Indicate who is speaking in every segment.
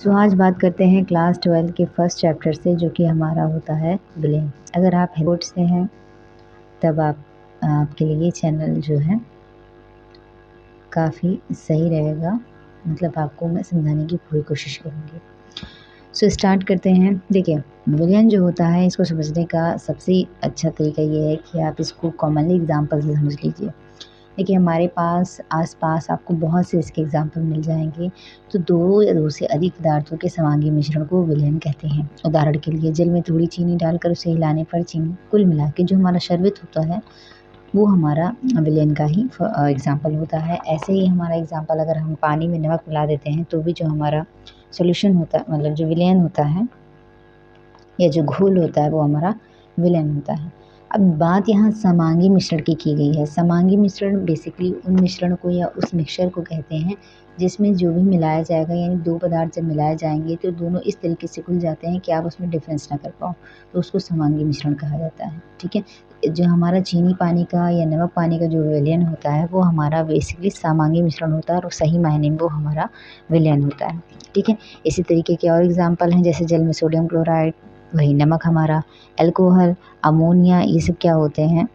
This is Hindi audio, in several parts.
Speaker 1: आज बात करते हैं क्लास 12 के फर्स्ट चैप्टर से, जो कि हमारा होता है विलेन। अगर आप बोर्ड से हैं तब आपके लिए चैनल जो है काफ़ी सही रहेगा, मतलब आपको मैं समझाने की पूरी कोशिश करूँगी। स्टार्ट करते हैं। देखिए, विलेन जो होता है, इसको समझने का सबसे अच्छा तरीका ये है कि आप इसको कॉमनली एग्जाम्पल से समझ लीजिए। देखिए, हमारे पास आस-पास आपको बहुत से इसके एग्जाम्पल मिल जाएँगे। तो 2 या 2 से अधिक पदार्थों के समांगी मिश्रण को विलयन कहते हैं। उदाहरण के लिए, जल में थोड़ी चीनी डालकर उसे हिलाने पर चीनी कुल मिला के जो हमारा शरबत होता है, वो हमारा विलयन का ही एग्जाम्पल होता है। ऐसे ही हमारा एग्जाम्पल, अगर हम पानी में नमक मिला देते हैं तो भी जो हमारा सॉल्यूशन होता है, मतलब जो विलयन होता है या जो घोल होता है, वो हमारा विलयन होता है। अब बात यहाँ समांगी मिश्रण की गई है। समांगी मिश्रण बेसिकली उन मिश्रण को या उस मिक्सचर को कहते हैं जिसमें जो भी मिलाया जाएगा, यानी 2 पदार्थ जब मिलाए जाएंगे तो दोनों इस तरीके से घुल जाते हैं कि आप उसमें डिफरेंस ना कर पाओ, तो उसको समांगी मिश्रण कहा जाता है। ठीक है, जो हमारा चीनी पानी का या नमक पानी का जो विलयन होता है, वो हमारा बेसिकली समांगी मिश्रण होता है और सही मायने में वो हमारा विलयन होता है। ठीक है, इसी तरीके के और एग्जाम्पल हैं, जैसे जल में सोडियम क्लोराइड, वही नमक हमारा, अल्कोहल, अमोनिया, ये सब क्या होते हैं,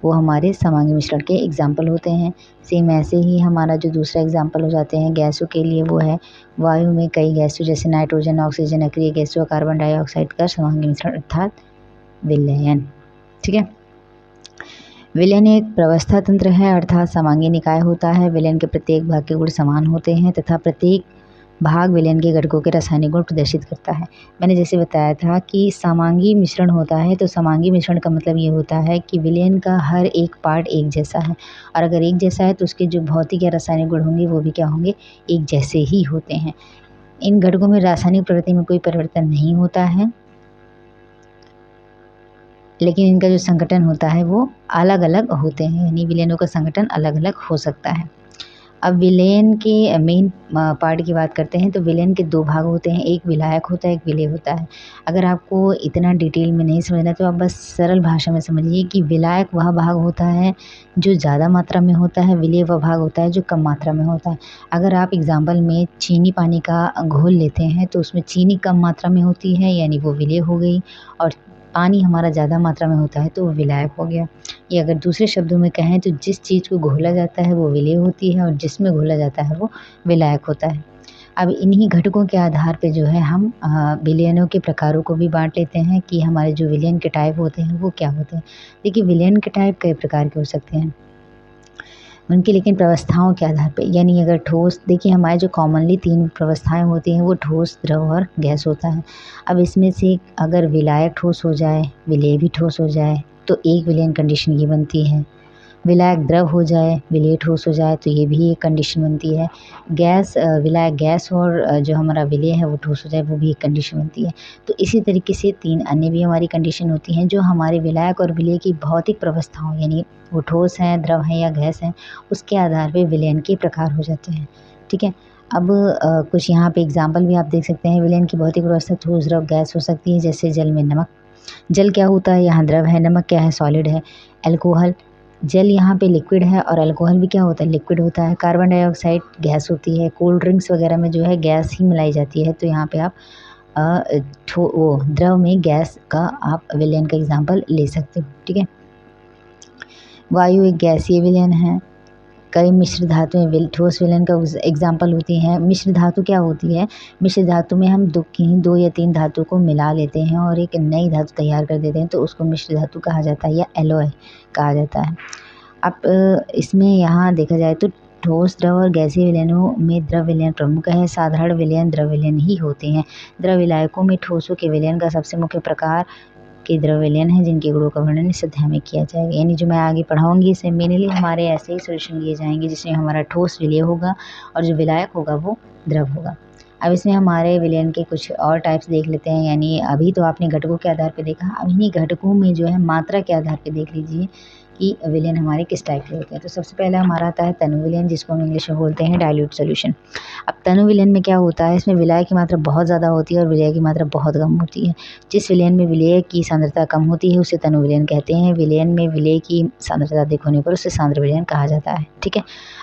Speaker 1: वो हमारे समांगी मिश्रण के एग्जाम्पल होते हैं। सेम ऐसे ही हमारा जो दूसरा एग्जाम्पल हो जाते हैं गैसों के लिए, वो है वायु में कई गैसों जैसे नाइट्रोजन, ऑक्सीजन, अक्रिय गैसों, कार्बन डाइऑक्साइड का समांगी मिश्रण अर्थात विलयन। ठीक है, विलयन एक प्रवस्था तंत्र है, अर्थात समांगी निकाय होता है। विलयन के प्रत्येक भाग के गुण समान होते हैं तथा प्रत्येक भाग विलयन के घटकों के रासायनिक गुण प्रदर्शित करता है। मैंने जैसे बताया था कि समांगी मिश्रण होता है, तो समांगी मिश्रण का मतलब ये होता है कि विलयन का हर एक पार्ट एक जैसा है, और अगर एक जैसा है तो उसके जो भौतिक या रासायनिक गुण होंगे वो भी क्या होंगे, एक जैसे ही होते हैं। इन घटकों में रासायनिक प्रवृत्ति में कोई परिवर्तन नहीं होता है, लेकिन इनका जो संगठन होता है वो अलग अलग होते हैं, यानी विलयनों का संगठन अलग अलग हो सकता है। अब विलयन के मेन पार्ट की बात करते हैं, तो विलयन के 2 भाग होते हैं, एक विलायक होता है, एक विलेय होता है। अगर आपको इतना डिटेल में नहीं समझना तो आप बस सरल भाषा में समझिए कि विलायक वह भाग होता है जो ज़्यादा मात्रा में होता है, विलेय वह भाग होता है जो कम मात्रा में होता है। अगर आप एग्जाम्पल में चीनी पानी का घोल लेते हैं तो उसमें चीनी कम मात्रा में होती है, यानी वो विलेय हो गई, और पानी हमारा ज़्यादा मात्रा में होता है तो वो विलायक हो गया। या अगर दूसरे शब्दों में कहें तो जिस चीज़ को घोला जाता है वो विलेय होती है, और जिसमें घोला जाता है वो विलायक होता है। अब इन्हीं घटकों के आधार पे जो है हम विलयनों के प्रकारों को भी बांट लेते हैं कि हमारे जो विलयन के टाइप होते हैं वो क्या होते हैं। देखिए, विलयन के टाइप कई प्रकार के हो सकते हैं उनकी, लेकिन प्रवस्थाओं के आधार पे, यानी अगर ठोस, देखिए हमारे जो कॉमनली 3 प्रवस्थाएं होती हैं वो ठोस, द्रव और गैस होता है। अब इसमें से अगर विलायक ठोस हो जाए, विलेय भी ठोस हो जाए, तो एक विलयन कंडीशन ये बनती है। विलायक द्रव हो जाए, विलेय ठोस हो जाए, तो ये भी एक कंडीशन बनती है। विलायक गैस और जो हमारा विलेय है वो ठोस हो जाए, वो भी एक कंडीशन बनती है। तो इसी तरीके से 3 अन्य भी हमारी कंडीशन होती हैं जो हमारे विलायक और विलेय की भौतिक प्रवस्थाओं, यानी वो ठोस हैं, द्रव हैं या गैस हैं, उसके आधार पे विलयन के प्रकार हो जाते हैं। ठीक है, अब कुछ यहाँ पे एग्जाम्पल भी आप देख सकते हैं। विलयन की भौतिक व्यवस्था ठोस, द्रव, गैस हो सकती है, जैसे जल में नमक। जल क्या होता है, यहाँ द्रव है, नमक क्या है, सॉलिड है। अल्कोहल, जल यहाँ पे लिक्विड है और अल्कोहल भी क्या होता है, लिक्विड होता है। कार्बन डाइऑक्साइड गैस होती है। कोल्ड ड्रिंक्स वगैरह में जो है गैस ही मिलाई जाती है, तो यहाँ पे आप वो द्रव में गैस का आप विलयन का एग्जाम्पल ले सकते हो। ठीक है, वायु एक गैसीय विलयन है। कई मिश्र धातुएं ठोस विलयन का एग्जाम्पल होती हैं। मिश्र धातु क्या होती है, मिश्र धातु में हम 2 या 3 धातु को मिला लेते हैं और एक नई धातु तैयार कर देते हैं, तो उसको मिश्र धातु कहा जाता है या एलॉय कहा जाता है। अब इसमें यहाँ देखा जाए तो ठोस, द्रव और गैसीय विलयनों में द्रव विलयन प्रमुख है। साधारण विलयन द्रव विलयन ही होते हैं। द्रव विलायकों में ठोसों के विलयन का सबसे मुख्य प्रकार के द्रव विलयन है, जिनके गुणों का वर्णन इस अध्याय में किया जाएगा। यानी जो मैं आगे पढ़ाऊंगी इसमें मेनली हमारे ऐसे ही सोल्यूशन लिए जाएंगे जिसमें हमारा ठोस विलय होगा और जो विलायक होगा वो द्रव होगा। अब इसमें हमारे विलयन के कुछ और टाइप्स देख लेते हैं। यानी अभी तो आपने घटकों के आधार पर देखा, अब इन्हीं घटकों में जो है मात्रा के आधार पर देख लीजिए कि विलेन हमारे किस टाइप के होते हैं। तो सबसे पहला हमारा आता है तनु विलेन, जिसको हम इंग्लिश में बोलते हैं डाइल्यूट सोल्यूशन। अब तनु विलेन में क्या होता है, इसमें विलायक की मात्रा बहुत ज़्यादा होती है और विलेय की मात्रा बहुत कम होती है। जिस विलेन में विलेय की सांद्रता कम होती है उसे तनु विलेन कहते हैं। विलेन में विलेय की सांद्रता अधिक होने पर उसे सांद्र विलेन कहा जाता है। ठीक है,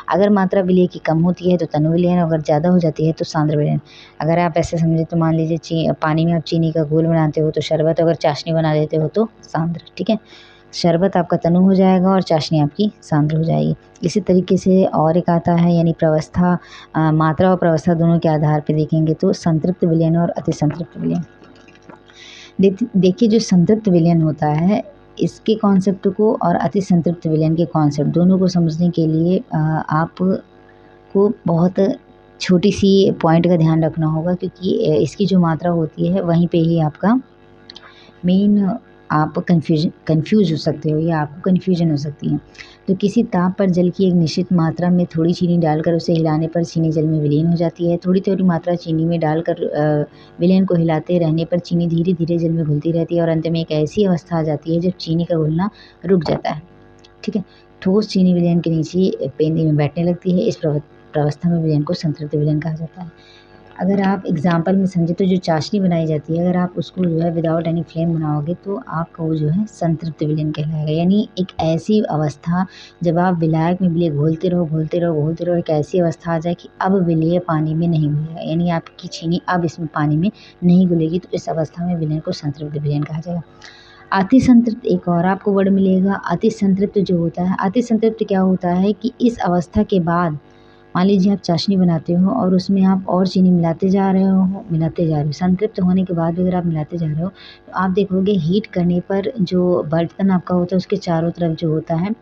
Speaker 1: अगर मात्रा विलेय की कम होती है तो तनु विलेन, अगर ज़्यादा हो जाती है तो सांद्र विलेन। अगर आप ऐसे समझे तो मान लीजिए पानी में आप चीनी का घोल बनाते हो तो शरबत, अगर चाशनी बना देते हो तो सांद्र। ठीक है, शरबत आपका तनु हो जाएगा और चाशनी आपकी सांद्र हो जाएगी। इसी तरीके से और एक आता है, यानी प्रवस्था, मात्रा और प्रवस्था दोनों के आधार पर देखेंगे तो संतृप्त विलयन और अति संतृप्त विलयन। देखिए जो संतृप्त विलयन होता है इसके कॉन्सेप्ट को और अति संतृप्त विलयन के कॉन्सेप्ट दोनों को समझने के लिए आपको बहुत छोटी सी पॉइंट का ध्यान रखना होगा, क्योंकि इसकी जो मात्रा होती है वहीं पे ही आपका मेन आप कंफ्यूज हो सकते हो या आपको कन्फ्यूजन हो सकती है। तो किसी ताप पर जल की एक निश्चित मात्रा में थोड़ी चीनी डालकर उसे हिलाने पर चीनी जल में विलीन हो जाती है। थोड़ी थोड़ी मात्रा चीनी में डालकर विलयन को हिलाते रहने पर चीनी धीरे धीरे जल में घुलती रहती है और अंत में एक ऐसी अवस्था आ जाती है जब चीनी का घुलना रुक जाता है। ठीक है, ठोस चीनी विलयन के नीचे पेंदी में बैठने लगती है। इस प्रावस्था में विलयन को संतृप्त विलयन कहा जाता है। अगर आप एग्जाम्पल में समझे तो जो चाशनी बनाई जाती है, अगर आप उसको जो है विदाउट एनी फ्लेम बनाओगे तो आपका वो जो है संतृप्त विलयन कहलाएगा। यानी एक ऐसी अवस्था जब आप विलायक में विलेय घोलते रहो, एक ऐसी अवस्था आ जाए कि अब विलेय पानी में नहीं घुलेगा, यानी आपकी चीनी अब इसमें पानी में नहीं घुलेगी, तो इस अवस्था में विलयन को संतृप्त विलयन कहा जाएगा। अति संतृप्त एक और आपको वर्ड मिलेगा, अति संतृप्त जो होता है। अति संतृप्त क्या होता है कि इस अवस्था के बाद मान लीजिए आप चाशनी बनाते हो और उसमें आप और चीनी मिलाते जा रहे हो। संतृप्त होने के बाद भी अगर आप मिलाते जा रहे हो तो आप देखोगे हीट करने पर जो बर्तन आपका होता है उसके चारों तरफ जो होता है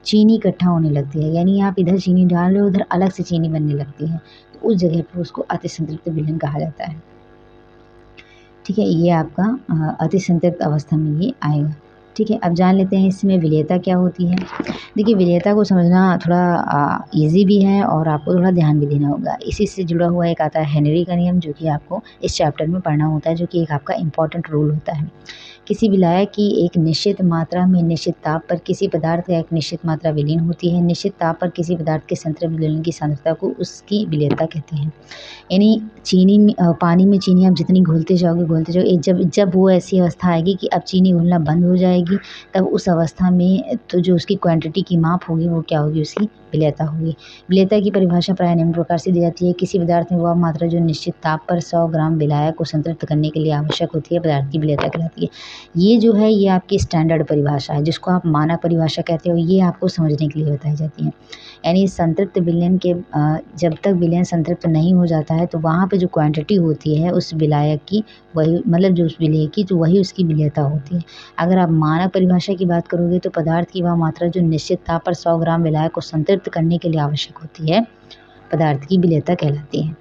Speaker 1: चीनी इकट्ठा होने लगती है, यानी आप इधर चीनी डाल रहे हो उधर अलग से चीनी बनने लगती है, तो उस जगह पर उसको अति संतृप्त विलयन कहा जाता है। ठीक है, ये आपका अति संतृप्त अवस्था में ये आएगा। ठीक है, अब जान लेते हैं इसमें विलेयता क्या होती है। देखिए विलेयता को समझना थोड़ा इजी भी है और आपको थोड़ा ध्यान भी देना होगा। इसी से जुड़ा हुआ एक आता है हेनरी का नियम, जो कि आपको इस चैप्टर में पढ़ना होता है, जो कि एक आपका इम्पॉर्टेंट रूल होता है। किसी विलायक की एक निश्चित मात्रा में निश्चित ताप पर किसी पदार्थ का एक निश्चित मात्रा विलीन होती है। निश्चित ताप पर किसी पदार्थ के संतृप्त विलयन की सांद्रता को उसकी विलेयता कहते हैं। यानी चीनी में पानी में चीनी आप जितनी घोलते जाओगे जब वो ऐसी अवस्था आएगी कि अब चीनी घुलना बंद हो जाएगी, तब उस अवस्था में तो जो उसकी क्वांटिटी की माप होगी वो क्या होगी, उसकी विलेयता होगी। विलेयता की परिभाषा प्राय निम्न प्रकार से दी जाती है, किसी पदार्थ में वह मात्रा जो निश्चित ताप पर 100 ग्राम विलायक को संतृप्त करने के लिए आवश्यक होती है, पदार्थ की विलेयता कहलाती है। ये जो है ये आपकी स्टैंडर्ड परिभाषा है, जिसको आप मानक परिभाषा कहते हो, ये आपको समझने के लिए बताई जाती है। यानी संतृप्त विलयन के जब तक विलयन संतृप्त नहीं हो जाता है तो वहाँ पे जो क्वांटिटी होती है उस विलायक की, वही मतलब जो उस विलेय की, तो वही उसकी विलेयता होती है। अगर आप मानक परिभाषा की बात करोगे तो पदार्थ की वह मात्रा जो निश्चित ताप पर 100 ग्राम विलायक को संतृप्त करने के लिए आवश्यक होती है, पदार्थ की विलेयता कहलाती है।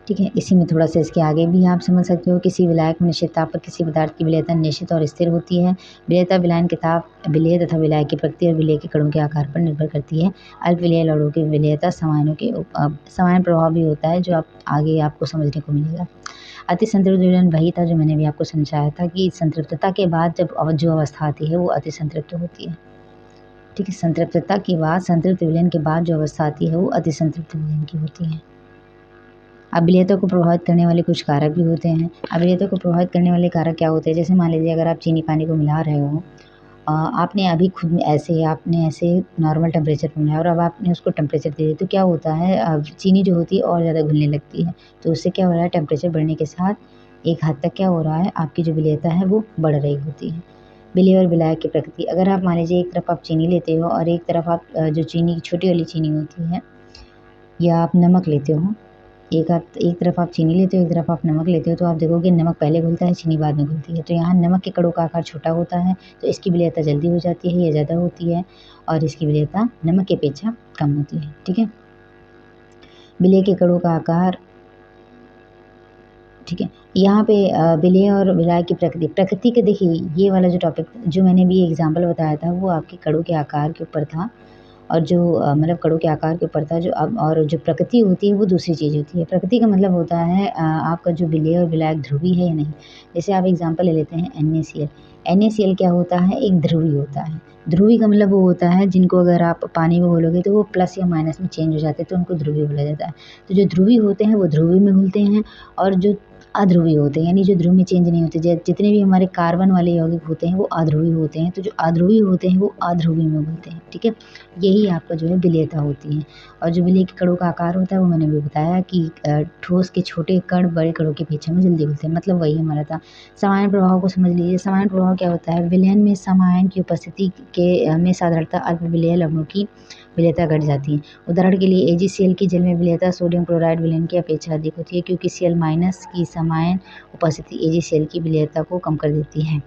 Speaker 1: ठीक है, इसी में थोड़ा सा इसके आगे भी आप समझ सकते हो, किसी विलायक में निश्चित ताप पर किसी पदार्थ की विलेयता निश्चित और स्थिर होती है। विलेयता विलायन के ताप, विलेय तथा विलायक की प्रकृति और विलेय के कणों के आकार पर निर्भर करती है। अल्प विलेय लवणों की विलेयता सामान्य प्रभाव भी होता है, जो आप आगे आपको समझने को मिलेगा। अति संतृप्त विलयन वही था जो मैंने भी आपको समझाया था कि संतृप्तता के बाद जब जो अवस्था आती है वो अति संतृप्त होती है। ठीक है, संतृप्तता के बाद, संतृप्त विलयन के बाद जो अवस्था आती है वो अति संतृप्त विलयन की होती है। अब विलेयता को प्रभावित करने वाले कुछ कारक भी होते हैं। अब विलेयता को प्रभावित करने वाले कारक क्या होते हैं, जैसे मान लीजिए अगर आप चीनी पानी को मिला रहे हो, आपने अभी खुद में ऐसे नॉर्मल टेम्परेचर पर मिलाया और अब आपने उसको टेम्परेचर दे दिया, तो क्या होता है चीनी जो होती है और ज़्यादा घुलने लगती है। तो उससे क्या हो रहा है, टेम्परेचर बढ़ने के साथ एक हद तक क्या हो रहा है, आपकी जो विलेयता है वो बढ़ रही होती है। विलेय और विलायक की प्रकृति, अगर आप मान लीजिए एक तरफ आप चीनी लेते हो और एक तरफ आप जो चीनी की छोटी वाली चीनी होती है, या आप नमक लेते हो, एक तरफ आप चीनी लेते हो, एक तरफ आप नमक लेते हो, तो आप देखोगे नमक पहले घुलता है, चीनी बाद में घुलती है। तो यहाँ नमक के कणों का आकार छोटा होता है, तो इसकी विलेयता जल्दी हो जाती है या ज़्यादा होती है, और इसकी विलेयता नमक की अपेक्षा कम होती है। ठीक है, विलेय के कणों का आकार, ठीक है, यहाँ पे विलेय और विलायक की प्रकृति के, देखिए ये वाला जो टॉपिक जो मैंने भी एग्जाम्पल बताया था वो आपके कणों के आकार के ऊपर था, और जो मतलब कणों के आकार के ऊपर था जो अब, और जो प्रकृति होती है वो दूसरी चीज़ होती है। प्रकृति का मतलब होता है आपका जो विलेय और विलायक ध्रुवी है या नहीं। जैसे आप एग्जांपल ले लेते हैं NaCl। NaCl क्या होता है, एक ध्रुवी होता है। ध्रुवी का मतलब वो होता है जिनको अगर आप पानी में घोलोगे तो वो प्लस या माइनस में चेंज हो जाते हैं, तो उनको ध्रुवी बोला जाता है। तो जो ध्रुवी होते हैं वो ध्रुवी में घुलते हैं, और जो अध्रुवी होते हैं यानी जो ध्रुव में चेंज नहीं होते, जितने भी हमारे कार्बन वाले यौगिक होते हैं वो अध्रुवी होते हैं। तो जो अध्रुवी होते हैं वो अध्रुवी में घुलते हैं, ठीक है। यही आपका जो है विलेयता होती है। और जो विलेय के कणों का आकार होता है वो मैंने भी बताया कि ठोस के छोटे कण बड़े कणों की अपेक्षा में जल्दी घुलते हैं, मतलब वही हमारा था। समायन प्रभाव को समझ लीजिए। समायन प्रभाव क्या होता है, विलयन में समायन की उपस्थिति के में साधारणतः अल्प विलेय लवणों की विलेयता घट जाती है। उदाहरण के लिए AgCl की जल में विलेयता सोडियम क्लोराइड विलयन की अपेक्षा अधिक होती है, क्योंकि Cl- की समायन उपस्थिति AgCl की विलेयता को कम कर देती है।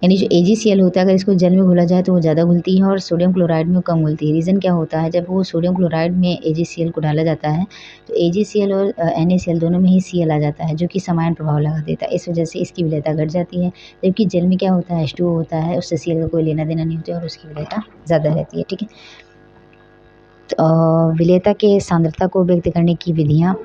Speaker 1: यानी जो AgCl होता है अगर इसको जल में घोला जाए तो वो ज़्यादा घुलती है, और सोडियम क्लोराइड में कम घुलती है। रीज़न क्या होता है, जब वो सोडियम क्लोराइड में AgCl को डाला जाता है तो AgCl और NaCl दोनों में ही Cl आ जाता है, जो कि समायन प्रभाव लगा देता है। इस वजह से इसकी विलेयता घट जाती है। जबकि जल में क्या होता है, H2O होता है, उससे Cl का कोई लेना देना नहीं होता है और उसकी विलेयता ज़्यादा रहती है, ठीक है। तो विलेयता के सांद्रता को व्यक्त करने की विधियाँ।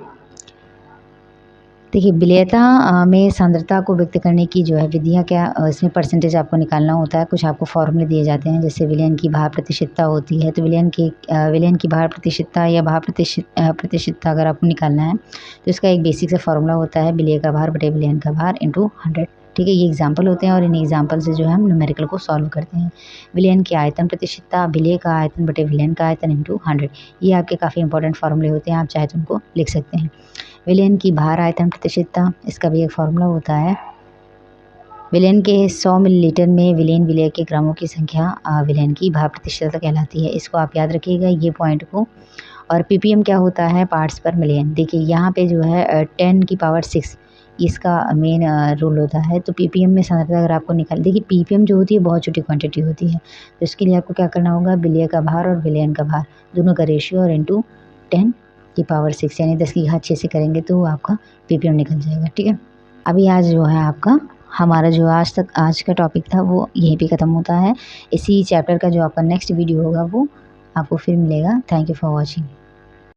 Speaker 1: देखिए विलेयता में सांद्रता को व्यक्त करने की जो है विधियाँ क्या, इसमें परसेंटेज आपको निकालना होता है। कुछ आपको फॉर्मूले दिए जाते हैं, जैसे विलयन की भार प्रतिशतता होती है। तो विलयन की भार प्रतिशतता या भार प्रतिशतता अगर आपको निकालना है तो इसका एक बेसिक सा फॉर्मूला होता है, विलेय का भार बटे विलयन का भार इंटू 100, ठीक है। ये एग्जाम्पल होते हैं और इन एग्जाम्पल से जो है हम न्यूमेरिकल को सॉल्व करते हैं। विलयन की आयतन प्रतिशतता, विलेय का आयतन बटे विलयन का आयतन इंटू 100, ये आपके काफ़ी इंपॉर्टेंट फॉर्मूले होते हैं, आप चाहे तो उनको लिख सकते हैं। विलयन की भार आयतन प्रतिशतता, इसका भी एक फॉर्मूला होता है। विलयन के 100 मिलीलीटर में विलयन विलेय के ग्रामों की संख्या विलयन की भार प्रतिशतता कहलाती है। इसको आप याद रखिएगा ये पॉइंट को। और ppm क्या होता है, पार्ट्स पर मिलियन। देखिए यहाँ पे जो है 10 की पावर 6 इसका मेन रूल होता है। तो ppm में सांद्रता अगर आपको निकाल, देखिए ppm जो होती है बहुत छोटी क्वांटिटी होती है, तो इसके लिए आपको क्या करना होगा, विलेय का भार और विलयन का भार दोनों का रेशियो और इंटू 10 की पावर 6 यानी 10 की घात 6 से करेंगे तो आपका ppm निकल जाएगा, ठीक है। अभी आज जो है आपका हमारा जो आज का टॉपिक था वो यहीं पे ख़त्म होता है। इसी चैप्टर का जो आपका नेक्स्ट वीडियो होगा वो आपको फिर मिलेगा। Thank you for watching.